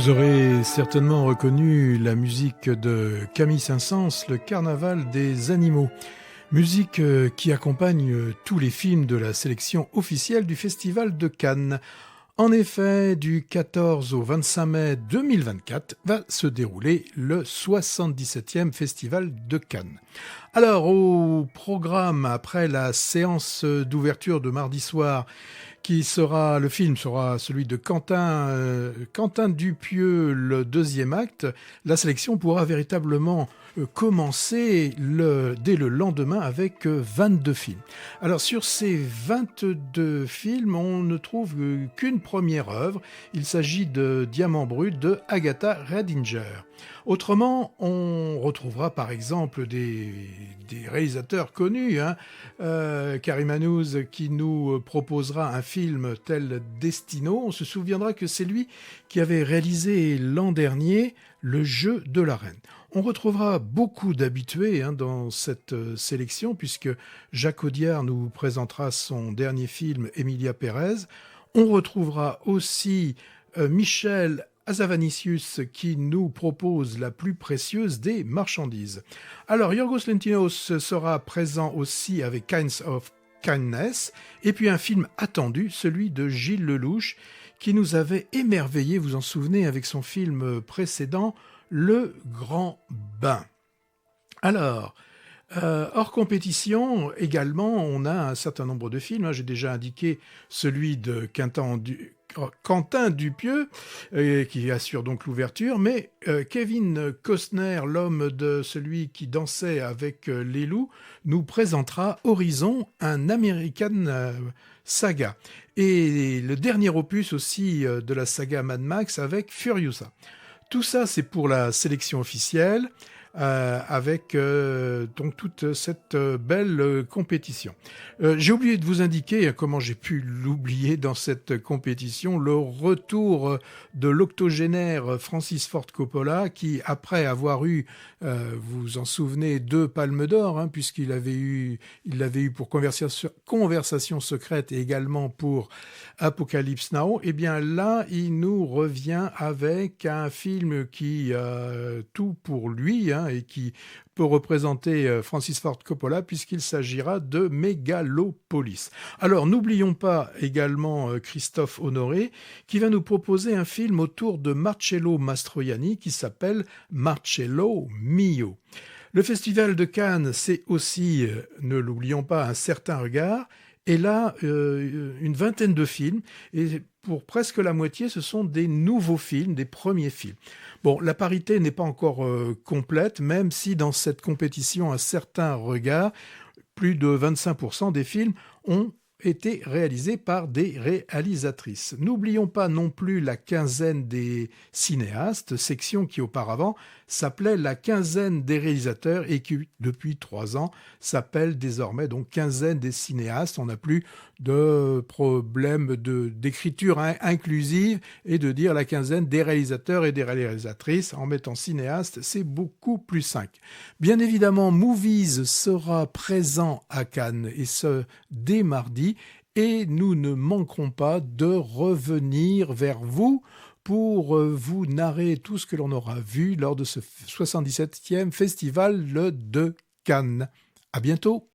Vous aurez certainement reconnu la musique de Camille Saint-Saëns, le Carnaval des animaux. Musique qui accompagne tous les films de la sélection officielle du Festival de Cannes. En effet, du 14 au 25 mai 2024 va se dérouler le 77e Festival de Cannes. Alors, au programme, après la séance d'ouverture de mardi soir, le film sera celui de Quentin Dupieux, le deuxième acte. La sélection pourra véritablement commencer dès le lendemain avec 22 films. Alors sur ces 22 films, on ne trouve qu'une première œuvre. Il s'agit de Diamant brut de Agatha Redinger. Autrement, on retrouvera par exemple des réalisateurs connus, Karim Hanouz qui nous proposera un film tel Destino. On se souviendra que c'est lui qui avait réalisé l'an dernier Le Jeu de la Reine. On retrouvera beaucoup d'habitués dans cette sélection puisque Jacques Audiard nous présentera son dernier film Emilia Pérez. On retrouvera aussi Michel Hazanavicius qui nous propose la plus précieuse des marchandises. Alors Yorgos Lanthimos sera présent aussi avec Kinds of Kindness et puis un film attendu, celui de Gilles Lelouch qui nous avait émerveillé, vous en souvenez, avec son film précédent Le Grand Bain. Alors, hors compétition, également, on a un certain nombre de films. J'ai déjà indiqué celui de Quentin Dupieux, qui assure donc l'ouverture, mais Kevin Costner, l'homme de celui qui dansait avec les loups, nous présentera Horizon, un American saga. Et le dernier opus aussi de la saga Mad Max avec Furiosa. Tout ça, c'est pour la sélection officielle, avec donc toute cette belle compétition. J'ai oublié de vous indiquer, comment j'ai pu l'oublier dans cette compétition, le retour de l'octogénaire Francis Ford Coppola qui, après avoir eu, vous en souvenez, 2 palmes d'or, puisqu'il l'avait eu pour Conversation secrète et également pour Apocalypse Now, et bien là, il nous revient avec un film qui tout pour lui, et qui peut représenter Francis Ford Coppola puisqu'il s'agira de Mégalopolis. Alors n'oublions pas également Christophe Honoré qui va nous proposer un film autour de Marcello Mastroianni qui s'appelle Marcello Mio. Le Festival de Cannes, c'est aussi, ne l'oublions pas, Un certain regard. Et là, une vingtaine de films, et pour presque la moitié, ce sont des nouveaux films, des premiers films. Bon, la parité n'est pas encore complète, même si dans cette compétition, Un certain regard, plus de 25% des films ont été réalisés par des réalisatrices. N'oublions pas non plus la quinzaine des cinéastes, section qui auparavant s'appelait la quinzaine des réalisateurs et qui depuis 3 ans s'appelle désormais donc quinzaine des cinéastes. On n'a plus de problème d'écriture inclusive et de dire la quinzaine des réalisateurs et des réalisatrices en mettant cinéaste, c'est beaucoup plus simple. Bien évidemment, Movies sera présent à Cannes et ce dès mardi. Et nous ne manquerons pas de revenir vers vous pour vous narrer tout ce que l'on aura vu lors de ce 77e festival de Cannes. À bientôt.